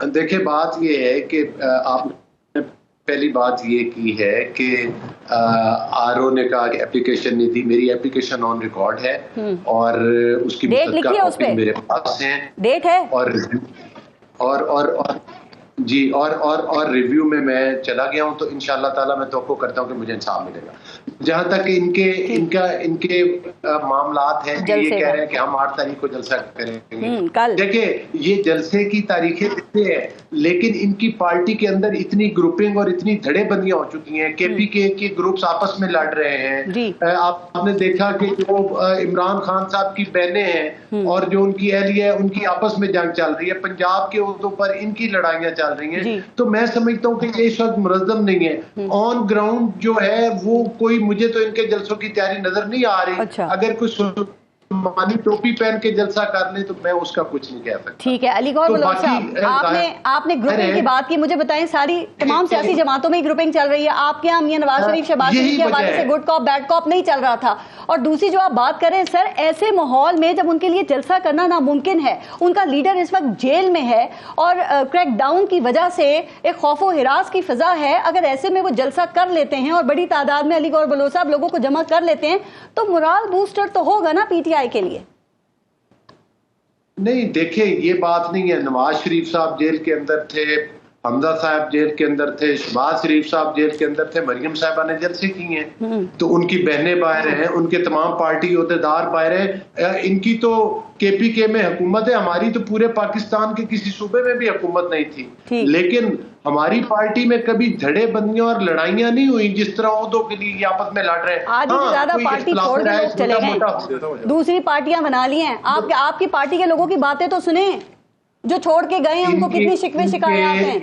دیکھیں بات یہ ہے کہ آپ نے پہلی بات یہ کی ہے کہ آر او نے کہا کہ اپلیکیشن نہیں دی. میری اپلیکیشن آن ریکارڈ ہے اور اس کی متعلقہ کاپی میرے پاس ہیں. ڈیٹ ہے اور جی اور ریویو میں چلا گیا ہوں, تو انشاءاللہ تعالی میں توقع کرتا ہوں کہ مجھے انصاف ملے گا. جہاں تک ان کے معاملات ہیں کہ یہ کہہ رہے ہیں کہ ہم 8 تاریخ کو جلسہ کریں گے. دیکھیں یہ جلسے کی تاریخیں دیتے ہیں, لیکن ان کی پارٹی کے اندر اتنی گروپنگ اور اتنی دھڑے بندیاں ہو چکی ہیں. کے پی کے گروپس آپس میں لڑ رہے ہیں. آپ نے دیکھا کہ جو عمران خان صاحب کی بہنیں ہیں اور جو ان کی اہلیہ ہے, ان کی آپس میں جنگ چل رہی ہے. پنجاب کے عہدوں پر ان کی لڑائیاں چل رہی ہیں. تو میں سمجھتا ہوں کہ یہ اس وقت منظم نہیں ہے. آن گراؤنڈ جو ہے وہ کوئی, مجھے تو ان کے جلسوں کی تیاری نظر نہیں آ رہی. اگر کوئی مانی ٹوپی پہن کے جلسہ کر لے تو میں اس کا کچھ نہیں کہہ سکتا. ٹھیک ہے علی گور بلوچ صاحب, آپ نے گروپنگ کی بات کی, مجھے بتائیں ساری تمام سیاسی جماعتوں میں گروپنگ چل رہی ہے. آپ کے یہاں میاں نواز شریف شہباز شریف کے حوالے سے گڈ کاپ بیڈ کاپ نہیں چل رہا تھا. اور دوسری جو آپ بات کریں سر, ایسے ماحول میں جب ان کے لیے جلسہ کرنا ناممکن ہے, ان کا لیڈر اس وقت جیل میں ہے اور کریک ڈاؤن کی وجہ سے ایک خوف و ہراس کی فضا ہے, اگر ایسے میں وہ جلسہ کر لیتے ہیں اور بڑی تعداد میں علی گور بلوچ صاحب لوگوں کو جمع کر لیتے ہیں, تو مورال بوسٹر تو ہوگا نا پی ٹی آئی کے لیے. نہیں دیکھیں یہ بات نہیں ہے. نواز شریف صاحب جیل کے اندر تھے, حمزہ صاحب جیل کے اندر تھے, شہباز شریف صاحب جیل کے اندر تھے, مریم صاحبہ نے جلسے کی ہیں تو ان کی بہنیں باہر ہیں, ان کے تمام پارٹی عہدیدار باہر ہیں. ان کی تو کے پی کے میں حکومت ہے, ہماری تو پورے پاکستان کے کسی صوبے میں بھی حکومت نہیں تھی. لیکن ہماری پارٹی میں کبھی دھڑے بندیاں اور لڑائیاں نہیں ہوئی جس طرح عہدوں کے لیے یہ آپس میں لڑ رہے ہیں. آج زیادہ پارٹی چھوڑ کے لوگ چلے گئے, دوسری پارٹیاں بنا لی ہیں. آپ کی پارٹی کے لوگوں کی باتیں تو سنیں, جو چھوڑ کے گئے ہیں ان کو کتنی شکوے شکایات ہیں.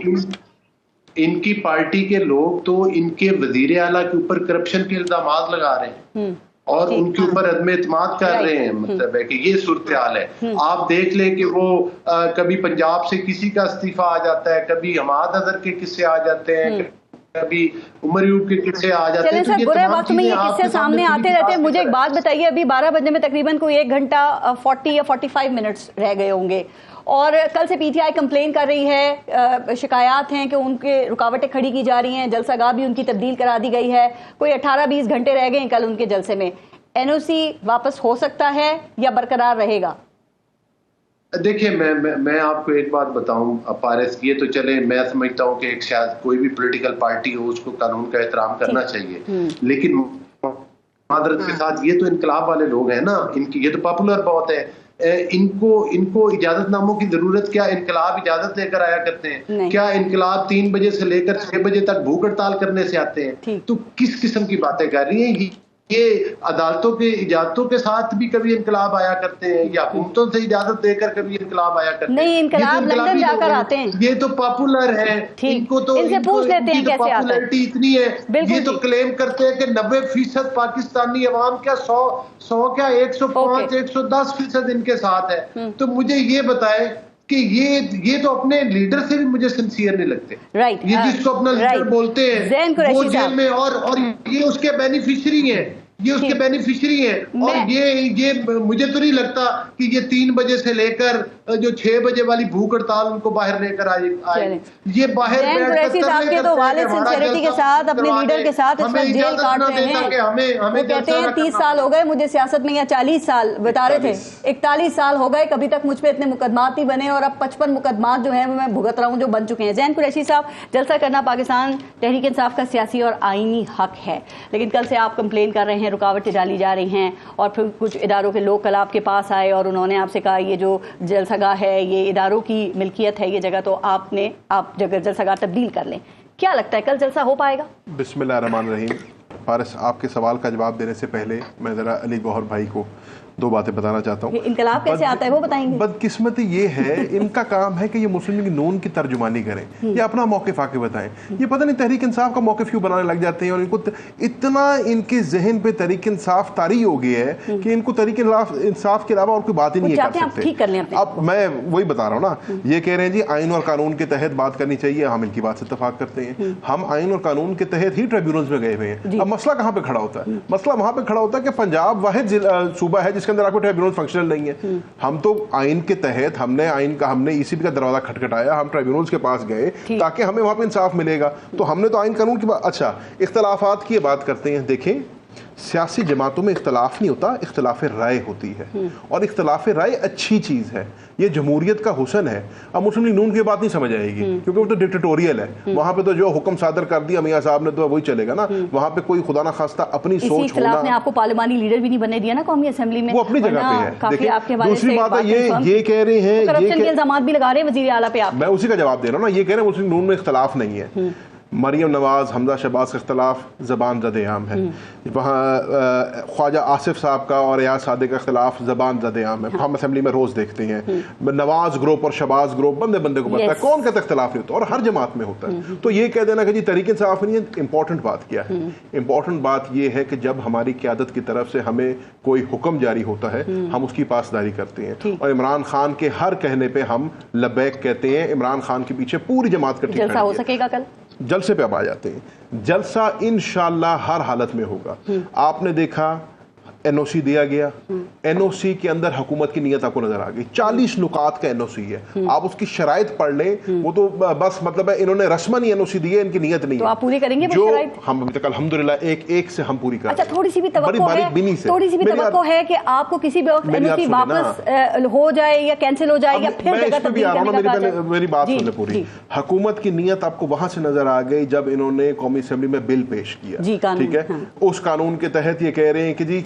ان کی پارٹی کے لوگ تو ان کے وزیر اعلیٰ کے اوپر کرپشن کے الزامات لگا رہے ہیں اور ان کے اوپر عدم اعتماد کر رہے ہیں. مطلب ہے کہ یہ صورتحال ہے. آپ دیکھ لیں کہ وہ کبھی پنجاب سے کسی کا استعفیٰ آ جاتا ہے, کبھی حماد اظہر کے قصے آ جاتے ہیں, کبھی عمر یوب کے قصے آ جاتے ہیں. چلیں سر, برے وقت میں یہ قصے سامنے آتے رہتے ہیں. مجھے ایک بات بتائیے, ابھی 12 بجنے میں تقریباً کوئی 1 گھنٹہ 40 یا 45 منٹس رہ گئے ہوں گے, اور کل سے پی ٹی آئی کمپلین کر رہی ہے, شکایات ہیں کہ ان کے رکاوٹیں کھڑی کی جا رہی ہیں, جلسہ گاہ بھی ان کی تبدیل کرا دی گئی ہے, کوئی 18-20 گھنٹے رہ گئے ہیں کل ان کے جلسے میں. این او سی واپس ہو سکتا ہے یا برقرار رہے گا؟ دیکھیں میں آپ کو ایک بات بتاؤں پارس, یہ تو چلے میں سمجھتا ہوں کہ ایک شاید کوئی بھی پولیٹیکل پارٹی ہو اس کو قانون کا احترام کرنا چاہیے, لیکن معذرت کے ساتھ یہ تو انقلاب والے لوگ ہیں نا, ان کی یہ تو پاپولر بہت ہے. ان کو اجازت ناموں کی ضرورت کیا؟ انقلاب اجازت لے کر آیا کرتے ہیں کیا؟ انقلاب 3 بجے سے لے کر 6 بجے تک بھوک ہڑتال کرنے سے آتے ہیں. تو کس قسم کی باتیں کر رہی ہیں؟ یہ عدالتوں کے اجازتوں کے ساتھ بھی کبھی انقلاب آیا کرتے ہیں, یا حکومتوں سے اجازت دے کر کبھی انقلاب آیا کرتے ہیں. نہیں, انقلاب لندن جا کر آتے ہیں. یہ تو پاپولر ہے, ان کو تو پاپولرٹی اتنی ہے, یہ تو کلیم کرتے ہیں کہ 90% پاکستانی عوام کیا 100 کیا 105 110% ان کے ساتھ ہے. تو مجھے یہ بتائے کہ یہ تو اپنے لیڈر سے بھی مجھے سنسیئر نہیں لگتے. یہ جس کو اپنا لیڈر بولتے ہیں وہ جیل میں, اور یہ اس کے بینیفیشری ہیں, یہ اس کے بینیفیشری ہیں. اور یہ مجھے تو نہیں لگتا کہ یہ 3 بجے سے لے کر جو 6 بجے والی بھوک ہڑتال ان کو باہر لے کر آئے. یہ باہر سنسیئرٹی کے ساتھ اپنے لیڈر کے ساتھ اس وقت جیل کاٹ رہے ہیں. وہ کہتے ہیں 30 سال ہو گئے مجھے سیاست میں, یا 40 سال بتا رہے تھے, 41 سال ہو گئے, کبھی تک مجھ پہ اتنے مقدمات نہیں بنے, اور اب 55 مقدمات جو ہیں وہ میں بھگت رہا ہوں جو بن چکے ہیں. زین قریشی صاحب, جلسہ کرنا پاکستان تحریک انصاف کا سیاسی اور آئینی حق ہے, لیکن کل سے آپ کمپلین کر رہے ہیں, رکاوٹیں ڈالی جا رہی ہیں, اور پھر کچھ اداروں کے لوگ کل آپ کے پاس آئے اور انہوں نے آپ سے کہا یہ جو جلسہ گاہ ہے یہ اداروں کی ملکیت ہے, یہ جگہ تو آپ جگہ جلسہ گاہ تبدیل کر لیں. کیا لگتا ہے کل جلسہ ہو پائے گا؟ بسم اللہ الرحمن الرحیم. فارس, آپ کے سوال کا جواب دینے سے پہلے میں ذرا علی گوہر بھائی کو 2 باتیں بتانا چاہتا ہوں. انقلاب کیسے آتا ہے وہ بتائیں گے. بدقسمتی یہ ہے, ان کا کام ہے کہ یہ مسلم لیگ نون کی ترجمانی کریں, یہ اپنا موقف آ کے بتائیں. یہ پتہ نہیں تحریک انصاف کا موقف کیوں بنانے لگ جاتے ہیں, اور ان کو اتنا ان کے ذہن پہ تحریک انصاف طاری ہو گیا ہے کہ ان کو تحریک انصاف کے علاوہ اور کوئی بات ہی نہیں کر سکتے. اب میں وہی بتا رہا ہوں نا, یہ کہہ رہے ہیں جی آئین اور قانون کے تحت بات کرنی چاہیے, ہم ان کی بات سے اتفاق کرتے ہیں. ہم آئین اور قانون کے تحت ہی ٹریبیونلز میں گئے ہوئے ہیں. اب مسئلہ کہاں پہ کھڑا ہوتا ہے؟ مسئلہ وہاں پہ کھڑا ہوتا ہے کہ پنجاب واحد صوبہ ہے جس کا کے اندر آپ کو ٹرائبیونل فنکشنل نہیں ہے. ہم تو آئین کے تحت ہم نے ECB کا دروازہ کھٹکھٹایا, ہم ٹرائبیونلز کے پاس گئے تاکہ ہمیں وہاں پہ انصاف ملے گا. تو ہم نے تو آئین قانون کی اچھا اختلافات کی بات کرتے ہیں. دیکھیں سیاسی جماعتوں میں اختلاف نہیں ہوتا, اختلاف رائے ہوتی ہے, اور اختلاف رائے اچھی چیز ہے, یہ جمہوریت کا حسن ہے. اب مسلم لیگ نون کی بات نہیں سمجھ آئے گی کیونکہ وہ تو ڈکٹیٹوریل ہے, وہاں پہ تو جو حکم صادر کر دیا میاں صاحب نے تو وہی چلے گا نا, وہاں پہ کوئی خدا نہ خواستہ اپنی سوچ ہونا. اختلاف نے آپ کو پارلیمانی لیڈر بھی نہیں بننے دیا نا قومی اسمبلی میں, وہ اپنی جگہ پہ ہے. دیکھیں دوسری بات ہے یہ کہہ رہے ہیں, کرپشن کے الزامات بھی لگا رہے ہیں وزیر اعلیٰ پہ. میں اسی کا جواب دے رہا ہوں نا, یہ کہہ رہے ہیں مسلم لیگ نون میں اختلاف نہیں ہے. مریم نواز حمزہ شہباز کا اختلاف زبان زد عام ہے, وہاں خواجہ آصف صاحب کا اور ایاز صادق کا اختلاف زبان زد عام ہے, ہم اسمبلی میں روز دیکھتے ہیں. نواز گروپ اور شہباز گروپ بندے کو پتہ ہے, کون کہتا اختلاف نہیں ہوتا, اور ہر جماعت میں ہوتا ہے. تو یہ کہہ دینا کہ جی تحریک انصاف نہیں ہے, امپورٹنٹ بات کیا ہے؟ امپورٹنٹ بات یہ ہے کہ جب ہماری قیادت کی طرف سے ہمیں کوئی حکم جاری ہوتا ہے ہم اس کی پاسداری کرتے ہیں, اور عمران خان کے ہر کہنے پہ ہم لبیک کہتے ہیں. عمران خان کے پیچھے پوری جماعت کا جلسہ ہو سکے گا کل؟ جلسے پہ اب آ جاتے ہیں. جلسہ انشاءاللہ ہر حالت میں ہوگا. آپ نے دیکھا NOC دیا گیا, NOC کے اندر حکومت کی نیت آپ کو نظر آ گئی. 40 نکات کا NOC ہے, آپ اس کی شرائط پڑھ لیں. وہ تو بس مطلب ہے انہوں نے رسماً ہی NOC دی ہے, ان کی نیت نہیں ہے. تو آپ پوری کریں گے جو ہم ابھی تک الحمدللہ ایک سے ہم پوری کر رہے ہیں. اچھا تھوڑی سی بھی توقع ہے کہ آپ کو کسی بھی وقت NOC واپس ہو جائے یا کینسل ہو جائے یا پھر جگہ تبدیل کرنے کا کہا. میری بات سن لیں پوری. حکومت کی نیت آپ کو وہاں سے نظر آ گئی جب انہوں نے قومی اسمبلی میں بل پیش کیا, ٹھیک ہے. اس قانون کے تحت یہ کہہ رہے ہیں کہ جی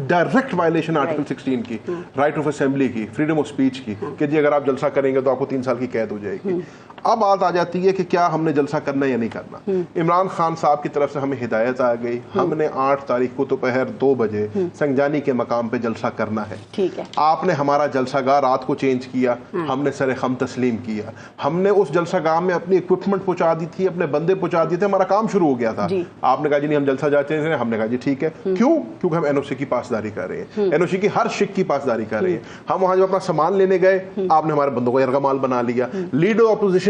ڈائریکٹ وائلیشن آرٹیکل 16 کی, رائٹ آف اسمبلی کی, فریڈم آف اسپیچ کی, کہ جی اگر آپ جلسہ کریں گے تو آپ کو 3 سال کی قید ہو جائے گی. اب بات آ جاتی ہے کہ کیا ہم نے جلسہ کرنا یا نہیں کرنا. عمران خان صاحب کی طرف سے ہمیں ہدایت آ گئی, ہم نے 8 تاریخ کو دوپہر 2 بجے سنگجانی کے مقام پہ جلسہ کرنا ہے. ٹھیک ہے. آپ نے ہمارا جلسہ گاہ رات کو چینج کیا, ہم نے سر خم تسلیم کیا, ہم نے اس جلسہ گاہ میں اپنی اکوپمنٹ پہنچا دی تھی, اپنے بندے پہنچا دیے تھے, ہمارا کام شروع ہو گیا تھا. آپ نے کہا جی نہیں ہم جلسہ جاتے ہیں, ہم نے کہا جی ٹھیک ہے. کیوں؟ کیونکہ ہم NOC کی پاسداری کر رہے ہیں, NOC کی ہر شک کی پاسداری کر رہے ہیں. ہم وہاں جب اپنا سامان لینے گئے آپ نے ہمارے بندوں کو یرغمال بنا لیا. لیڈر اپوزیشن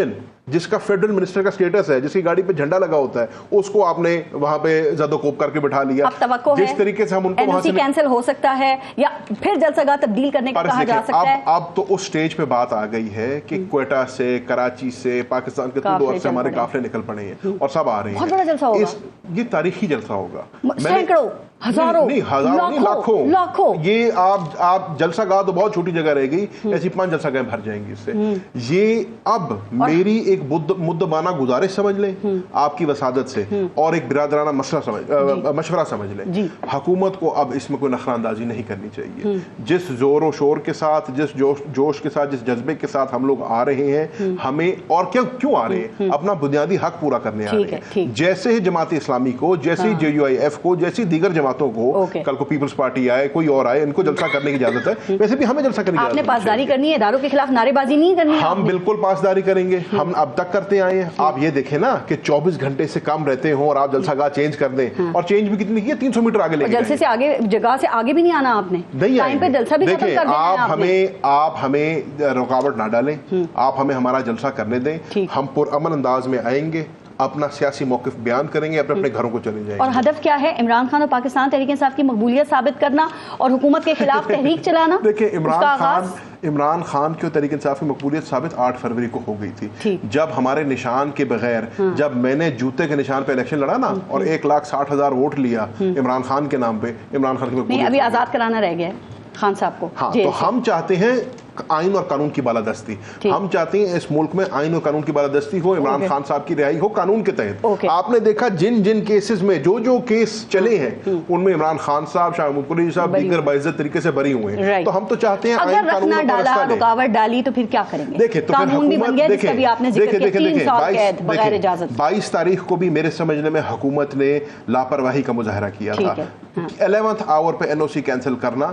جس کا فیڈرل منسٹر کا سٹیٹس ہے, جس کی گاڑی پہ جھنڈا لگا ہوتا ہے, اس کو آپ نے وہاں پہ زد و کوب کر کے بٹھا لیا. اب توقع ہے جس طریقے سے ہم ان کو وہاں سے کینسل ہو سکتا ہے یا پھر جلسہ گاہ تبدیل کرنے کا کہا جا سکتا ہے. اب تو اس سٹیج پہ بات آ گئی ہے کہ کوئٹہ سے, کراچی سے, پاکستان کے دور سے ہمارے قافلے نکل پڑے ہیں اور سب آ رہے ہیں. بہت بڑا جلسہ ہوگا, یہ تاریخی جلسہ ہوگا. سینکڑوں, ہزاروں نہیں لاکھوں. یہ آپ جلسہ گاہ تو بہت چھوٹی جگہ رہ گئی, ایسی 5 جلسہ گاہ بھر جائیں گے اس سے. یہ اب میری ایک مدبانہ گزارش سمجھ لیں آپ کی وسادت سے, اور ایک برادرانہ مشورہ سمجھ لیں. حکومت کو اب اس میں کوئی نخرہ اندازی نہیں کرنی چاہیے. جس زور و شور کے ساتھ, جس جوش کے ساتھ, جس جذبے کے ساتھ ہم لوگ آ رہے ہیں, ہمیں اور کیوں آ رہے ہیں, اپنا بنیادی حق پورا کرنے آ رہے ہیں. جیسے ہی جماعت اسلامی کو, جیسے JUIF کو, جیسی دیگر جماعتوں کو, کل کو پیپلز پارٹی آئے, کوئی اور آئے, ان کو جلسہ کرنے کی اجازت ہے. ویسے بھی ہمیں جلسہ کرنے کی اجازت ہے. آپ نے پاسداری کرنی ہے, اداروں کے خلاف نعرے بازی نہیں کرنی ہے. ہم بالکل پاسداری کریں گے, ہم اب تک کرتے آئے ہیں. آپ یہ دیکھیں نا کہ 24 گھنٹے سے کم رہتے ہوں اور آپ جلسہ گاہ چینج کر دیں, اور چینج بھی کتنی کی ہے, 300 میٹر آگے لے گئے. جلسے سے آگے, جگہ سے آگے بھی نہیں آنا آپ نے, ٹائم پہ جلسہ بھی ختم کر دینا ہے. آپ ہمیں رکاوٹ نہ ڈالیں, آپ ہمیں ہمارا جلسہ کرنے دیں. ہم پرامن انداز میں آئیں گے, اپنا سیاسی موقف بیان کریں گے, اپنے گھروں کو چلے جائیں گے. اور ہدف کیا ہے؟ عمران خان اور پاکستان تحریک انصاف کی مقبولیت ثابت کرنا اور حکومت کے خلاف تحریک چلانا. دیکھیں عمران خان کی تحریک انصاف کی مقبولیت ثابت 8 فروری کو ہو گئی تھی, جب ہمارے نشان کے بغیر, جب میں نے جوتے کے نشان پہ الیکشن لڑا نا اور 1,60,000 ووٹ لیا عمران خان کے نام پہ. عمران خان کی مقبولیت ابھی آزاد کرانا رہ گیا خان صاحب کو. ہاں, تو ہم چاہتے ہیں آئین اور قانون کی بالادستی. ہم چاہتے ہیں اس ملک میں آئین اور قانون کی بالادستی ہو, عمران خان صاحب کی رہائی ہو قانون کے تحت. آپ نے دیکھا جن کیسز میں جو کیس چلے ہیں ان میں عمران خان صاحب, شاہ محمود قریشی صاحب دیگر باعزت طریقے سے بری ہوئے ہیں. تو ہم تو چاہتے ہیں آئین قانون کو ڈالا, رکاوٹ ڈالی تو پھر کیا کریں گے؟ دیکھیں تو قانون بھی بن گیا جس کا بھی آپ نے ذکر کیا, 3 سال قید بغیر اجازت. 22 تاریخ کو بھی میرے سمجھنے میں حکومت نے لاپرواہی کا مظاہرہ کیا تھا. 11th آور پہ NOC کینسل کرنا,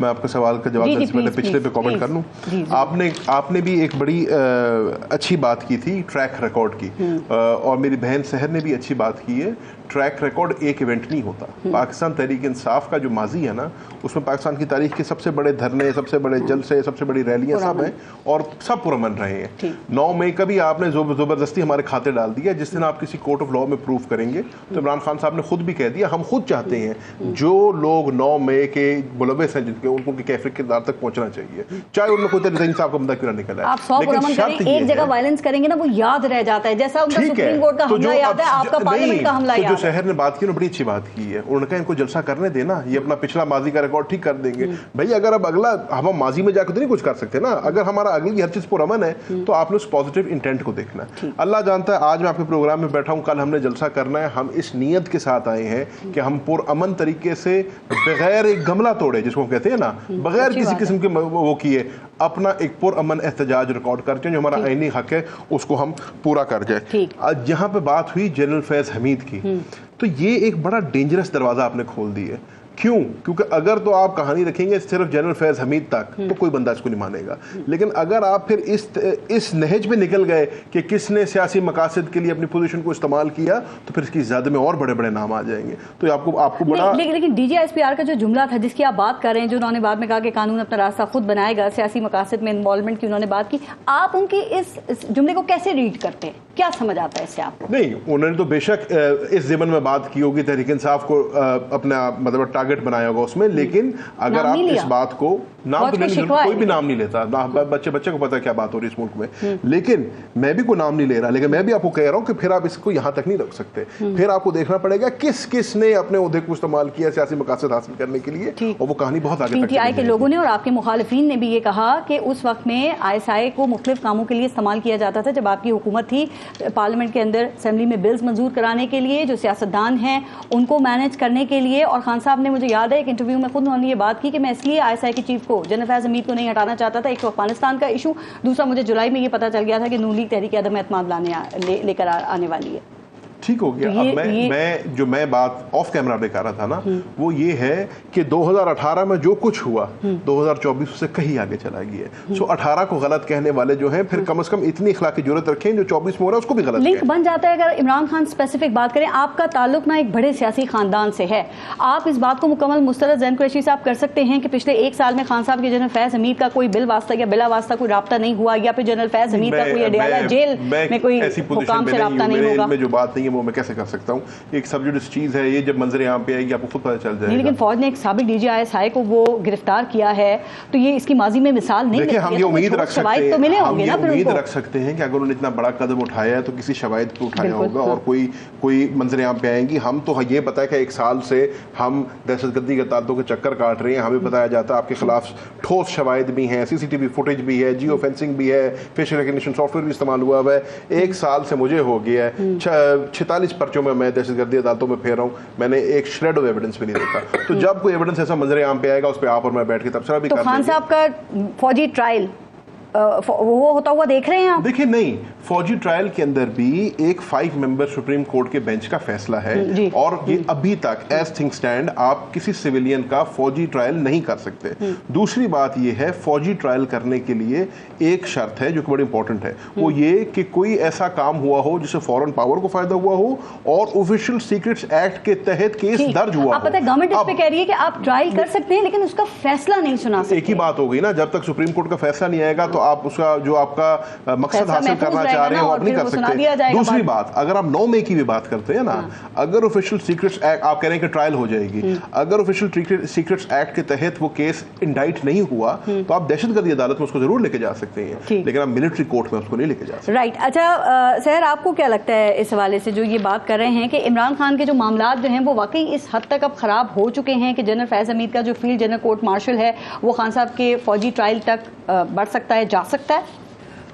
میں آپ کے سوال کا جواب دینے سے پہلے پچھلے پہ کامنٹ کر لوں. آپ نے بھی ایک بڑی اچھی بات کی تھی ٹریک ریکارڈ کی, اور میری بہن سحر نے بھی اچھی بات کی ہے. ٹریک ریکارڈ ایک ایونٹ نہیں ہوتا. پاکستان تحریک انصاف کا جو ماضی ہے نا, اس میں پاکستان کی تاریخ کے سب سے بڑے دھرنے, سب سے بڑے جلسے, سب سے بڑی ریلیاں سب ہیں, اور سب پرامن رہے ہیں. 9 مئی کا بھی آپ نے زبردستی ہمارے کھاتے ڈال دیا. جس دن آپ کسی کورٹ آف لا میں پروف کریں گے, تو عمران خان صاحب نے خود بھی کہہ دیا, ہم خود چاہتے ہیں جو لوگ 9 مئی کے ملوث ہیں, جن کے ان کی کیفیت کے دار تک پہنچنا چاہیے, چاہے ان میں کوئی تحریک انصاف کا بندہ کیوں نہ نکلا ہے. آپ 100 پرامن کریں, ایک جگہ وائلنس کریں گے نا, وہ یاد رہ جاتا ہے, جیسا ان کا سپریم کورٹ کا حملہ یاد ہے, آپ کا پارلیمنٹ کا حملہ یاد ہے. جو شہر نے بات کی نا, بڑی اچھی بات کی ہے. انہوں نے کہا ان کو جلسہ کرنے دینا, یہ اپنا پچھلا ماضی کا ریکارڈ ٹھیک کر دیں گے. بھائی اگر اب اگلا, ہم ماضی میں جا کے تو نہیں کچھ کر سکتے نا. اگر ہمارا اگلی کی ہر چیز پرامن ہے, تو آپ نے اس پازیٹیو انٹینٹ کو دیکھنا ہے. اللہ جانتا ہے آج میں آپ کے پروگرام میں بیٹھا ہوں, کل ہم نے جلسہ کرنا ہے. ہم اس نیت کے ساتھ آئے ہیں کہ ہم پرامن طریقے سے, بغیر ایک گملہ توڑے جس کو کہتے ہیں نا, بغیر کسی قسم کے وہ کیے, اپنا ایک پرامن احتجاج ریکارڈ کرتے ہیں. جو ہمارا آئینی حق ہے اس کو ہم پورا کر جائے. جہاں پہ بات ہوئی جنرل فیض حمید کی, تو یہ ایک بڑا ڈینجرس دروازہ آپ نے کھول دی ہے. کیوں؟ کیونکہ اگر تو آپ کہانی رکھیں گے صرف جنرل فیض حمید تک, تو کوئی بندہ اس کو نہیں مانے گا. لیکن اگر آپ پھر اس نہج پہ نکل گئے کہ کس نے سیاسی مقاصد کے لیے اپنی پوزیشن کو استعمال کیا, تو پھر اس کی زیادہ میں اور بڑے بڑے نام آ جائیں گے. تو آپ کو بڑا, لیکن D G S P R کا جو جملہ تھا جس کی آپ بات کر رہے ہیں, جو انہوں نے بعد میں کہا کہ قانون اپنا راستہ خود بنائے گا, سیاسی مقاصد میں انوالومنٹ کی انہوں نے بات کی, آپ ان کی اس جملے کو کیسے ریڈ کرتے ہیں, کیا سمجھ آتا ہے اس سے آپ کو؟ نہیں, انہوں نے تو بے شک اس ضمن میں بات کی ہوگی, تحریک انصاف کو اپنا مطلب ٹارگٹ بنایا ہوگا اس میں. لیکن اگر آپ اس بات کو, نام تو کوئی بھی نام نہیں لیتا, بچے کو پتا کیا بات ہو رہی ہے اس ملک میں, لیکن میں بھی کوئی نام نہیں لے رہا, لیکن میں بھی آپ کو کہہ رہا ہوں کہ پھر آپ اس کو یہاں تک نہیں رکھ سکتے. پھر آپ کو دیکھنا پڑے گا کس نے اپنے عہدے کو استعمال کیا سیاسی مقاصد حاصل کرنے کے لیے, اور وہ کہانی بہت آگے تک. پی ٹی آئی کے لوگوں نے اور آپ کے مخالفین نے بھی یہ کہا کہ اس وقت میں ISI کو مختلف کاموں کے لیے استعمال کیا جاتا تھا. جب آپ کی حکومت تھی, پارلیمنٹ کے اندر اسمبلی میں بلز منظور کرانے کے لیے, جو سیاستدان ہیں ان کو مینج کرنے کے لیے. اور خان صاحب نے, مجھے یاد ہے ایک انٹرویو میں خود انہوں نے یہ بات کی کہ میں اس لیے ISI کے چیف کو, جنرل فیض حمید کو نہیں ہٹانا چاہتا تھا. ایک تو افغانستان کا ایشو, دوسرا مجھے جولائی میں یہ پتا چل گیا تھا کہ نون لیگ تحریک عدم اعتماد لے کر آنے والی ہے. ٹھیک ہو گیا. اب میں بات آف کیمرہ پہ کر رہا تھا نا, وہ یہ ہے کہ 2018 میں جو کچھ ہوا 2024 سے کہیں آگے چلا گیا ہے. سو 18 کو غلط کہنے والے جو ہیں, پھر کم از کم اتنی اخلاقی جرات رکھیں جو 24 میں ہو رہا ہے اس کو بھی غلط لنک بن جاتا ہے. اگر عمران خان اسپیسیفک بات کریں, آپ کا تعلق نہ ایک بڑے سیاسی خاندان سے ہے, آپ اس بات کو مکمل مسترد زین قریشی صاحب کر سکتے ہیں کہ پچھلے 1 سال میں خان صاحب کے جنرل فیض حمید کا کوئی بل واسطہ یا بلا واسطہ کوئی رابطہ نہیں ہوا, یا پھر جنرل فیض حمید کا کوئی اڈیالہ جیل میں کوئی حکام سے رابطہ نہیں ہوگا. میں جو بات نہیں ہے وہ میں کیسے کر سکتا ہوں. ایک سبجیکٹس چیز ہے یہ, جب منظر عام پہ آئے گی آپ کو خود پتہ چل جائے گا. لیکن فوج نے ایک سابق DG ISI کو وہ گرفتار کیا ہے, تو یہ اس کی ماضی میں مثال نہیں. دیکھیں, ہم یہ امید رکھ سکتے ہیں کہ اگر انہوں نے اتنا بڑا قدم اٹھایا ہے تو کسی شواہد پہ اٹھایا ہوگا, اور کوئی منظر عام پہ آئیں گی. ہم تو یہ پتا ہے کہ 1 سال سے ہم دہشت گردی کے تعدادوں کے چکر کاٹ رہے ہیں. ہمیں بتایا جاتا ہے آپ کے خلاف ٹھوس شواہد بھی ہیں, CCTV فوٹیج بھی ہے, جیو فینسنگ بھی ہے, فیشل ریکگنیشن سافٹ ویئر بھی استعمال ہوا ہے. 1 سال سے مجھے ہو گیا ہے 46 پرچوں میں دہشت گردی عدالتوں میں پھیر رہا ہوں, میں نے ایک شریڈ آف ایویڈنس بھی نہیں دیکھا. تو جب کوئی ایویڈنس ایسا منظر عام پہ آئے گا, اس پہ آپ اور میں بیٹھ کے تبصرہ بھی کر لیں گے. تو خان صاحب کا فوجی ٹرائل وہ ہوتا ہوا دیکھ رہے ہیں آپ؟ دیکھیں, نہیں, فوجی ٹرائل کے اندر بھی ایک 5 ممبر سپریم کورٹ کے بینچ کا فیصلہ ہے, اور یہ ابھی تک ایز تھنگ سٹینڈ آپ کسی سویلین کا فوجی ٹرائل نہیں کر سکتے. دوسری بات یہ ہے, فوجی ٹرائل کرنے کے لیے ایک شرط ہے جو کہ بڑی امپورٹنٹ ہے, وہ یہ کہ کوئی ایسا کام ہوا ہو جس سے فورن پاور کو فائدہ ہوا ہو, اور آفیشیل سیکرٹس ایکٹ کے تحت کیس درج ہوا ہو. آپ پتہ ہے گورنمنٹ اس پہ کہہ رہی ہے کہ آپ ٹرائل کر سکتے ہیں, لیکن اس کا فیصلہ نہیں سنا سکتے. ایک ہی بات ہو گئی نا, جب تک سپریم کورٹ کا فیصلہ نہیں آئے گا تو آپ اس کا جو آپ کا مقصد حاصل کرنا چاہ رہے ہیں وہ آپ نہیں کر سکتے. دوسری بات, اگر آپ 9 مئی کی بھی بات کرتے ہیں نا, اگر آفیشیل سیکرٹس ایکٹ, آپ کہہ رہے ہیں کہ ٹرائل ہو جائے گی, اگر آفیشیل سیکرٹس ایکٹ کے تحت وہ کیس انڈائٹ نہیں ہوا تو آپ دہشت گردی عدالت میں اس کو ضرور لے کے جا سکتے ہیں, لیکن آپ ملٹری کورٹ میں اس کو نہیں لے کے جا سکتے. رائٹ. اچھا سحر, آپ کو کیا لگتا ہے اس حوالے سے جو یہ بات کر رہے ہیں کہ عمران خان کے جو معاملات جو ہیں وہ واقعی اس حد تک اب خراب ہو چکے ہیں کہ جنرل فیض حمید کا جو فیلڈ جنرل کورٹ مارشل ہے وہ خان صاحب کے فوجی ٹرائل تک بڑھ سکتا ہے, جا سکتا ہے؟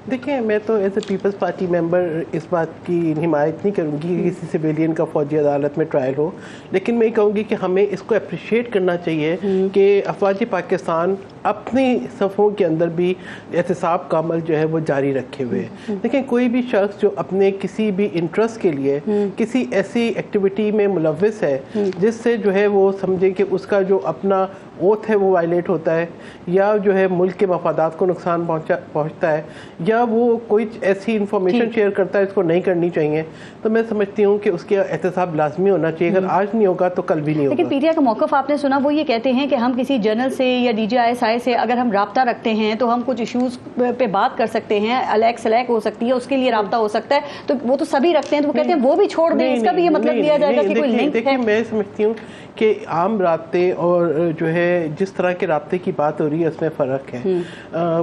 دیکھیں, میں تو ایز اے پیپلز پارٹی ممبر اس بات کی حمایت نہیں کروں گی کہ کسی سویلین کا فوجی عدالت میں ٹرائل ہو, لیکن میں کہوں گی کہ ہمیں اس کو اپریشیٹ کرنا چاہیے کہ افواج پاکستان اپنی صفوں کے اندر بھی احتساب کا عمل جو ہے وہ جاری رکھے ہوئے ہے. دیکھیں کوئی بھی شخص جو اپنے کسی بھی انٹرسٹ کے لیے کسی ایسی ایکٹیویٹی میں ملوث ہے جس سے جو ہے وہ سمجھے کہ اس کا جو اپنا اوتھ ہے وہ وائلیٹ ہوتا ہے, یا جو ہے ملک کے مفادات کو نقصان پہنچتا ہے, یا وہ کوئی ایسی انفارمیشن شیئر کرتا ہے اس کو نہیں کرنی چاہیے, تو میں سمجھتی ہوں کہ اس کے احتساب لازمی ہونا چاہیے. اگر آج نہیں ہوگا تو کل بھی نہیں ہوگا. لیکن پی ٹی آئی کا موقف آپ نے سنا, وہ یہ کہتے ہیں کہ ہم کسی جرنل سے یا D G I S I سے اگر ہم رابطہ رکھتے ہیں تو ہم کچھ ایشوز پہ بات کر سکتے ہیں, الیک سلیک ہو سکتی ہے, اس کے لیے رابطہ ہو سکتا ہے, تو وہ تو سبھی رکھتے ہیں, تو وہ کہتے ہیں وہ بھی چھوڑ دیں, اس کا بھی یہ مطلب لیا جائے گا کہ کوئی لنک ہے. میں سمجھتی ہوں کہ عام رابطے اور جو ہے جس طرح کے رابطے کی بات ہو رہی ہے اس میں فرق ہے.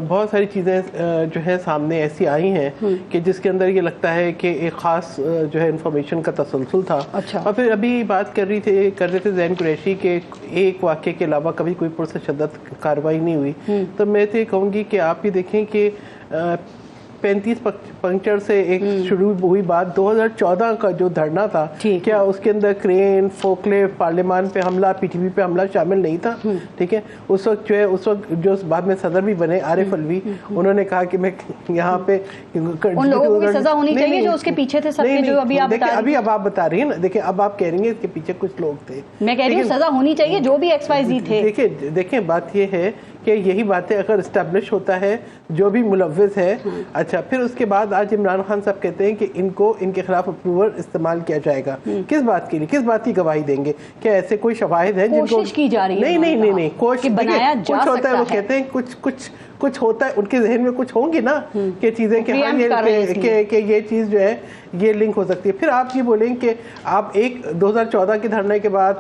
بہت ساری چیزیں جو ہے سامنے ایسی آئی ہیں کہ جس کے اندر یہ لگتا ہے کہ ایک خاص جو ہے انفارمیشن کا تسلسل تھا. اور پھر ابھی بات کر رہے تھے زین قریشی کے ایک واقعے کے علاوہ کبھی کوئی پرتشدد کارروائی نہیں ہوئی. تو میں تو یہ کہوں گی کہ آپ یہ دیکھیں کہ 35 پنکچر سے ایک شروع ہوئی بات 2014 کا جو دھرنا تھا, کیا اس کے اندر کرین, فوکلے, پارلیمان پہ حملہ, پی ٹی وی پہ حملہ شامل نہیں تھا؟ ٹھیک ہے, اس وقت جو بعد میں صدر بھی بنے عارف الوی, انہوں نے کہا کہ میں یہاں پہ ان لوگوں کو بھی سزا ہونی چاہیے جو اس کے پیچھے تھے, سب کے جو ابھی آپ بتا رہے ہیں. ابھی اب آپ بتا رہی ہیں نا, دیکھیں اب آپ کہہ رہی ہیں اس کے پیچھے کچھ لوگ تھے, میں کہہ رہی ہوں سزا ہونی چاہیے جو بھی ایکس وائی زی تھے. دیکھیں بات یہ ہے کہ یہی باتیں اگر اسٹیبلش ہوتا ہے جو بھی ملوث ہے, اچھا پھر اس کے بعد آج عمران خان صاحب کہتے ہیں کہ ان کے خلاف اپروول استعمال کیا جائے گا. کس بات کے لیے, کس بات کی گواہی دیں گے؟ کیا ایسے کوئی شواہد ہیں جن کو کوشش کی جا رہی ہے؟ نہیں کوشش کچھ ہوتا ہے, وہ کہتے ہیں کچھ ہوتا ہے, ان کے ذہن میں کچھ ہوں گی نا کہ چیزیں کہ یہ چیز جو ہے یہ لنک ہو سکتی ہے. پھر آپ یہ بولیں کہ آپ 2014 کے دھرنے کے بعد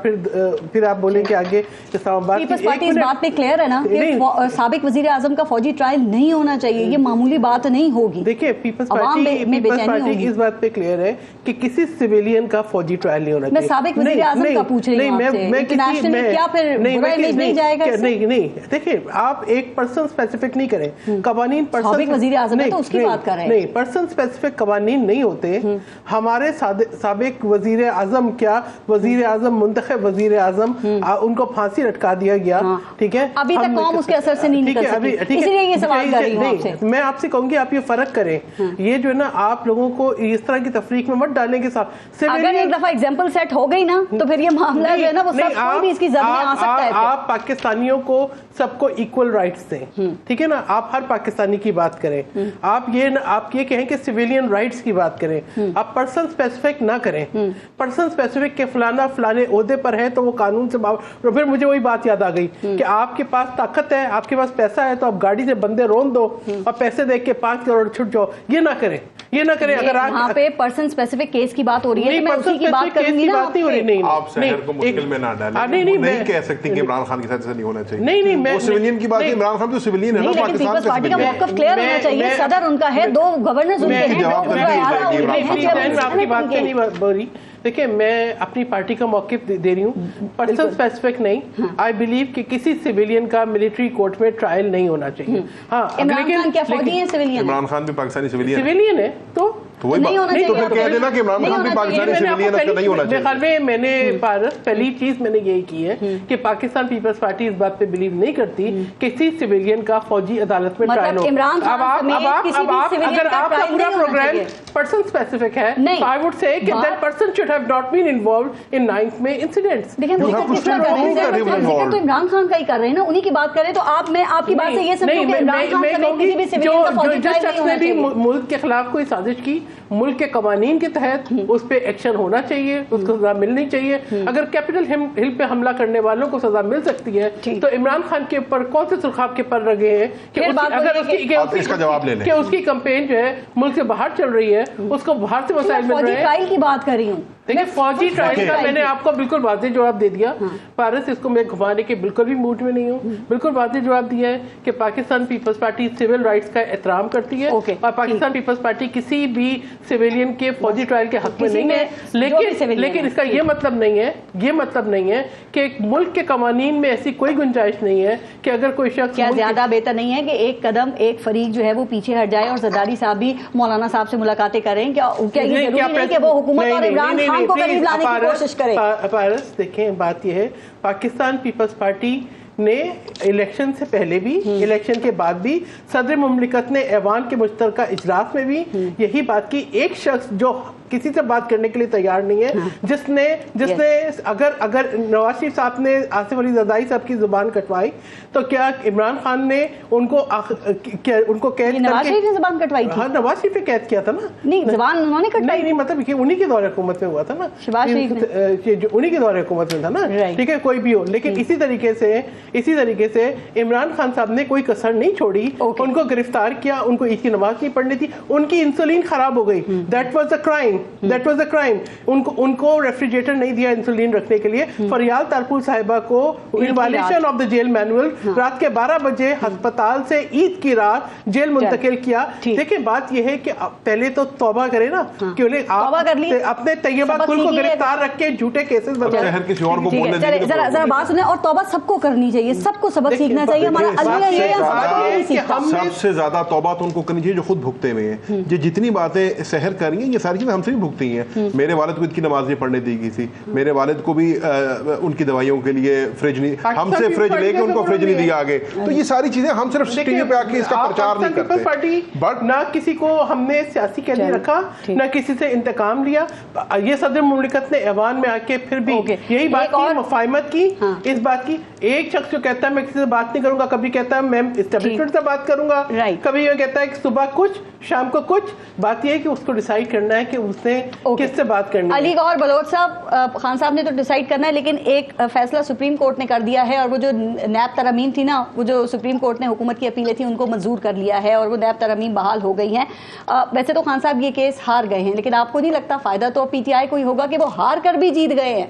پھر آپ بولیں کہ آگے اسلام آباد پیپلز پارٹی اس بات پہ کلیئر ہے نا کہ سابق وزیر اعظم کا فوجی ٹرائل نہیں ہونا چاہیے, یہ معمولی بات نہیں ہوگی. دیکھیں پیپلز پارٹی اس بات پہ کلیئر ہے کہ کسی سویلین کا فوجی ٹرائل نہیں ہونا چاہیے. میں سابق وزیر اعظم کا پوچھ رہی ہوں آپ سے, انٹرنیشنلی کیا پھر برا امیج نہیں جائے گا؟ نہیں دیکھیں آپ ایک پرسن اسپیسیفک نہیں کریں, قوانین سابق وزیر اعظم ہے تو اس کی بات کر رہے ہیں. نہیں, پرسن اسپیسیفک قوانین نہیں ہوتے. ہمارے سابق وزیر اعظم, کیا وزیر اعظم, منتخب وزیر اعظم, ان کو پھانسی لٹکا دیا گیا. ٹھیک ہے, ابھی تک قوم اس کے اثر سے نہیں نکل سکی, اسی لیے یہ سوال کر رہی ہوں آپ سے. میں آپ سے کہوں گی آپ یہ فرق کریں, یہ جو ہے نا آپ لوگوں کو اس طرح کی تفریق میں مت ڈالنے کے ساتھ. اگر ایک دفعہ ایگزامپل سیٹ ہو گئی نا تو پھر یہ معاملہ جو ہے نا وہ سب کوئی بھی اس کی زد میں آ سکتا ہے. آپ پاکستانیوں کو سب کو ایکول رائٹس دیں, ٹھیک ہے نا, آپ ہر پاکستانی کی بات کریں. آپ یہ کہیں کہ سویلین رائٹس کی بات کریں, آپ پرسن اسپیسیفک نہ کریں. پرسن اسپیسیفک کے فلانے عہدے پر ہے تو وہ قانون سے پھر مجھے وہی بات یاد آ گئی کہ آپ کے پاس طاقت ہے, آپ کے پاس پیسہ ہے, تو آپ گاڑی سے بندے رون دو اور پیسے دیکھ کے 5 کروڑ چھٹ جاؤ. یہ نہ کریں. اگر یہاں پہ پرسن اسپیسیفک کیس کی بات ہو رہی ہے, میں اسی کی بات کروں گی نا. آپ شہر کو مشکل میں نہ ڈالیں, نہیں کہہ سکتی کہ عمران خان کے ساتھ ایسا نہیں ہونا چاہیے. نہیں, وہ سویلین کی بات ہے, عمران خان تو سویلین ہے نا, لیکن پیپلز پارٹی کا موقف کلیئر ہونا چاہیے. صدر ان کا ہے, 2 گورنرز ان کے ہیں, آپ کی بات نہیں بول رہی. دیکھیں میں اپنی پارٹی کا موقف دے رہی ہوں, پرسن اسپیسیفک نہیں. آئی بلیو کہ کسی سویلین کا ملٹری کورٹ میں ٹرائل نہیں ہونا چاہیے. ہاں, عمران خان کیا فوجی ہیں سویلین؟ عمران خان بھی پاکستانی سویلین ہے تو نہیں ہونا چاہیے. تو پھر کہہ دینا کہ عمران خان بھی پاکستانی سویلین ہے, نہیں ہونا چاہیے. میں نے پہلی چیز میں نے یہی کی ہے کہ پاکستان پیپلز پارٹی اس بات پہ بلیو نہیں کرتی کسی سویلین کا فوجی عدالت میں ٹرائل ہو. اگر آپ کا پورا پروگرام پرسن اسپیسیفک ہے, I would say کہ that person should have not been involved in 9th May incidents. لیکن تو عمران خان کا ہی کر رہے ہیں نا, انہی کی بات کریں. تو میں آپ کی بات سے یہ سمجھوں کہ عمران خان سمیت کسی بھی سویلین کا فوجی ٹرائل نہیں ہونا چاہیے. ملک کے خلاف کوئی سازش کی, ملک کے قوانین کے تحت اس پہ ایکشن ہونا چاہیے, اس کو سزا ملنی چاہیے. اگر کیپٹل ہل پہ حملہ کرنے والوں کو سزا مل سکتی ہے تو عمران خان کے اوپر کون سے سرخاب کے پر رگے ہیں کہ اس کی کمپین جو ہے ملک سے باہر چل رہی ہے, اس کو باہر سے مسائل مل رہے ہیں. ٹرائل کی بات کر رہی ہوں. دیکھیں فوجی ٹرائل کا میں نے آپ کو بالکل واضح جواب دے دیا. پارس, اس کو میں گھمانے کے بالکل بھی موڈ میں نہیں ہوں. بالکل واضح جواب دیا ہے کہ Pakistan peoples party civil rights کا احترام کرتی ہے اور پاکستان پیپلز پارٹی کسی بھی سویلین کے فوجی ٹرائل کے حق میں نہیں ہے. لیکن اس کا یہ مطلب نہیں ہے کہ ملک کے قوانین میں ایسی کوئی گنجائش نہیں ہے کہ اگر کوئی شخص, کیا زیادہ بہتر نہیں ہے کہ ایک قدم ایک فریق جو ہے وہ پیچھے ہٹ جائے اور زرداری صاحب بھی مولانا صاحب سے ملاقاتیں کریں؟ کیا یہ ضروری نہیں کہ وہ حکومت اور عمران خان کو قریب لانے کی کوشش کرے؟ پارس دیکھیں, بات یہ ہے پاکستان پیپلز پارٹی نے الیکشن سے پہلے بھی الیکشن کے بعد بھی صدر مملکت نے ایوان کے مشترکہ اجلاس میں بھی یہی بات کی، ایک شخص جو کسی سے بات کرنے کے لیے تیار نہیں ہے، جس نے اگر نواز شریف صاحب نے آصف علی زرداری صاحب کی زبان کٹوائی تو کیا عمران خان نے ان کو قید نواز شریف نے زبان کٹوائی تھی؟ ہاں نواز شریف نے قید کیا تھا نا. نہیں زبان انہوں نے کٹوائی نہیں مطلب انہی کے دور حکومت میں ہوا تھا نا، شہباز شریف انہی کے دور حکومت میں تھا نا، ٹھیک ہے کوئی بھی ہو. لیکن اسی طریقے سے عمران خان صاحب نے کوئی کسر نہیں چھوڑی، ان کو گرفتار کیا، ان کو عید کی نماز نہیں پڑھنی تھی، ان کی انسولین خراب ہو گئی، دیٹ واز اے کرائم. ان کو ریفریجریٹر نہیں دیا انسولین رکھنے کے لیے. فریال تالپور صاحبہ کو in violation of the jail manual رات کے 12 بجے ہسپتال سے عید کی رات جیل منتقل کیا. دیکھیں بات یہ ہے کہ پہلے تو توبہ کرے نا کہ اپنے طیبہ کل کو گرفتار رکھ کے جھوٹے کیسز بتائیں. ذرا بات سنیں، اور توبہ سب کو کرنی چاہیے، سب کو سبق سیکھنا چاہیے. ہمارا سب سے زیادہ توبہ تو ان کو کرنی چاہیے جو خود بھگتے ہوئے ہیں. یہ جتنی باتیں سحر کر رہی ہیں یہ ساری چیزیں ہم سے بھی بھگتی ہیں. میرے والد کو عید کی نماز نہیں پڑھنے دی گئی تھی، میرے والد کو بھی ان کی دوائیوں کے لیے فریج نہیں، ہم سے فریج لے کے ان کو فریج نہیں دیا آگے. تو یہ ساری چیزیں ہم صرف ٹی وی پہ آ کے اس کا پرچار نہیں کرتے. بٹ نہ کسی کو ہم نے سیاسی قیدی رکھا، نہ کسی سے انتقام لیا. یہ صدر مملکت نے ایوان میں آ کے پھر بھی یہی بات کی، مفاہمت کی اس بات کی. ایک شخص جو کہتا ہے میں کسی سے بات نہیں کروں گا، کبھی کہتا ہے میں اسٹیبلشمنٹ سے بات کروں گا، کبھی یہ کہتا ہے کہ صبح کچھ شام کو کچھ. بات یہ ہے کہ اس کو ڈیسائیڈ کرنا ہے کہ اس نے کس سے بات کرنی ہے. علی گوہر بلوچ صاحب، خان صاحب نے تو ڈیسائیڈ کرنا ہے، لیکن ایک فیصلہ سپریم کورٹ نے کر دیا ہے، اور وہ جو نیب ترامیم تھی نا، وہ جو سپریم کورٹ نے حکومت کی اپیلیں تھیں ان کو منظور کر لیا ہے، اور وہ نیب ترامیم بحال ہو گئی ہیں. ویسے تو خان صاحب یہ کیس ہار گئے ہیں، لیکن آپ کو نہیں لگتا فائدہ تو پی ٹی آئی کو ہی ہوگا کہ وہ ہار کر بھی جیت گئے ہیں؟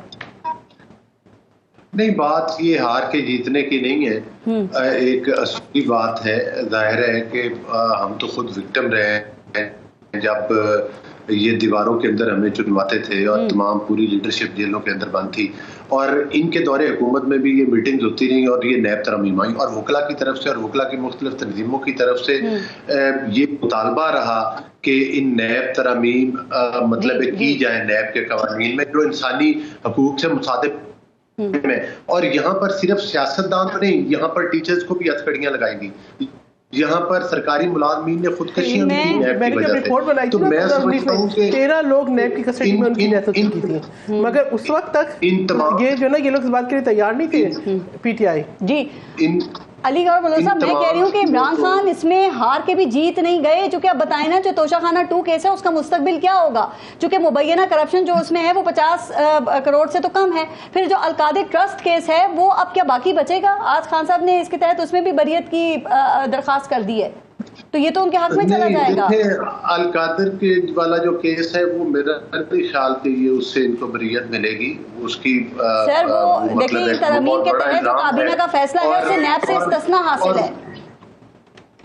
نہیں، بات یہ ہار کے جیتنے کی نہیں ہے، ایک اصولی بات ہے. ظاہر ہے کہ ہم تو خود وکٹم رہے ہیں جب یہ دیواروں کے اندر ہمیں چنواتے تھے اور تمام پوری لیڈرشپ جیلوں کے اندر بند تھی، اور ان کے دور حکومت میں بھی یہ میٹنگز ہوتی رہی اور یہ نیب ترامیم آئی، اور وکلا کی طرف سے اور وکلا کی مختلف تنظیموں کی طرف سے یہ مطالبہ رہا کہ ان نیب ترامیم مطلب کی جائے نیب کے قوانین میں جو انسانی حقوق سے مصادف میں. اور یہاں پر صرف سیاستدان تو نہیں، یہاں پر ٹیچرز کو بھی ہتھکڑیاں لگائی گئی، یہاں پر سرکاری ملازمین نے خودکشیاں کی نیب کی وجہ سے. تو میں سمجھتا ہوں کہ 13 لوگ نیب کی کسٹڈی میں ان کی ڈیتھ کی تھی، مگر اس وقت تک یہ جو نا یہ لوگ اس بات کے لیے تیار نہیں تھے پی ٹی آئی. جی علی گوہر بلوچ صاحب، میں کہہ رہی ہوں کہ عمران خان اس میں ہار کے بھی جیت نہیں گئے. چونکہ اب بتائیں نا جو توشہ خانہ 2 کیس ہے اس کا مستقبل کیا ہوگا؟ چونکہ مبینہ کرپشن جو اس میں ہے وہ 50 کروڑ سے تو کم ہے. پھر جو القادر ٹرسٹ کیس ہے وہ اب کیا باقی بچے گا؟ آج خان صاحب نے اس کے تحت اس میں بھی بریت کی درخواست کر دی ہے، تو یہ تو ان کے حق میں چلا جائے گا. القادر کے والا جو کیس ہے وہ میرا خیال کہ یہ اس سے ان کو بریت ملے گی. اس کی سر وہ دیکھیں ترامیم کے تحت جو کابینہ کا فیصلہ ہے اسے نیب سے استثنا حاصل ہے.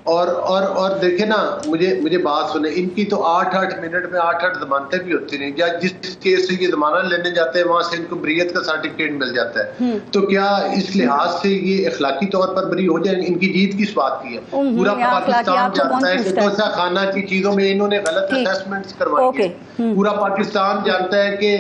اور دیکھیں نا، مجھے بات سنیں، ان کی تو 8 منٹ میں 8 ضمانتیں بھی ہوتی نہیں. یا جس کیس سے یہ ضمانت لینے جاتے ہیں وہاں سے ان کو بریت کا سرٹیفکیٹ مل جاتا ہے. تو کیا اس لحاظ سے یہ اخلاقی طور پر بری ہو جائیں؟ ان کی جیت کس بات کی ہے؟ پورا پاکستان جانتا ہے کہ توشہ خانہ کی چیزوں میں انہوں نے غلط اسیسمنٹس کروائی ہیں. پورا پاکستان جانتا ہے کہ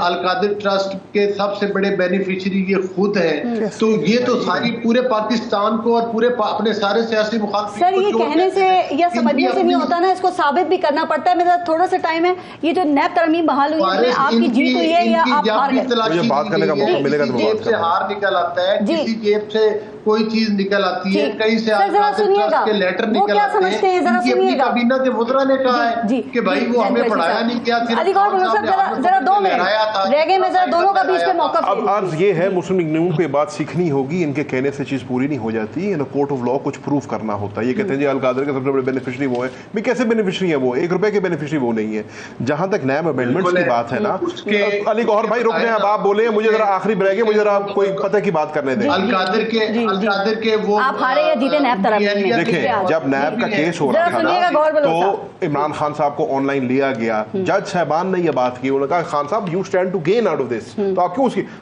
القادر ٹرسٹ کے سب سے بڑے بینیفیشری یہ خود ہیں. تو یہ تو ساری پورے پاکستان کو اور پورے اپنے سارے سیاسی مخالف سر یہ کہنے سے یا سمجھنے سے نہیں ہوتا نا، اس کو ثابت بھی کرنا پڑتا ہے. میرا تھوڑا سا ٹائم ہے. یہ جو نیب ترامیم بحال ہوئی ہے آپ کی جیت ہوئی ہے یا آپ ہار گئے؟ بات کرنے کا موقع ملے گا تو جیب سے ہار نکل آتا ہے، کسی جیب سے کوئی چیز نکل آتی ہے، کہیں سے کے لیٹر نکل آتے ہیں. اپنی کابینہ کے وزراء نے کہا ہے کہ بھائی وہ ہمیں پڑھایا نہیں کیا. علی گوہر بلوچ صاحب ذرا 2 منٹ رہ گئے، میں ذرا دونوں کا بیچ میں موقع. اب عرض یہ ہے مسلم لیگ نون پہ بات سیکھنی ہوگی. ان کے کہنے سے چیز پوری نہیں ہو جاتی. کورٹ آف لا کچھ پروف کرنا ہوتا ہے. یہ کہتے ہیں جی القادر کے سب سے بڑے بینیفیشری وہ ہیں. بھی کیسے بینیفیشری ہیں؟ وہ 1 روپے کے بینیفیشری وہ نہیں ہے. جہاں تک نیب امینڈمنٹس کی بات ہے نا، علی گوہر بھائی رک جائیں، اب آپ بولیں، مجھے ذرا آخری بریک ہے، مجھے ذرا کوئی پتہ کی بات کرنے دیں. القادر کے وہ آپ ہارے یا جیتے نیب ترامیم میں. دیکھیں جب نیب کا کیس ہو رہا تھا نا تو عمران خان صاحب کو آن لائن لیا گیا. جج صاحبان نے یہ بات کی، انہوں نے کہا خان صاحب you stand to gain out of this. تو آپ کیوں اس کی؟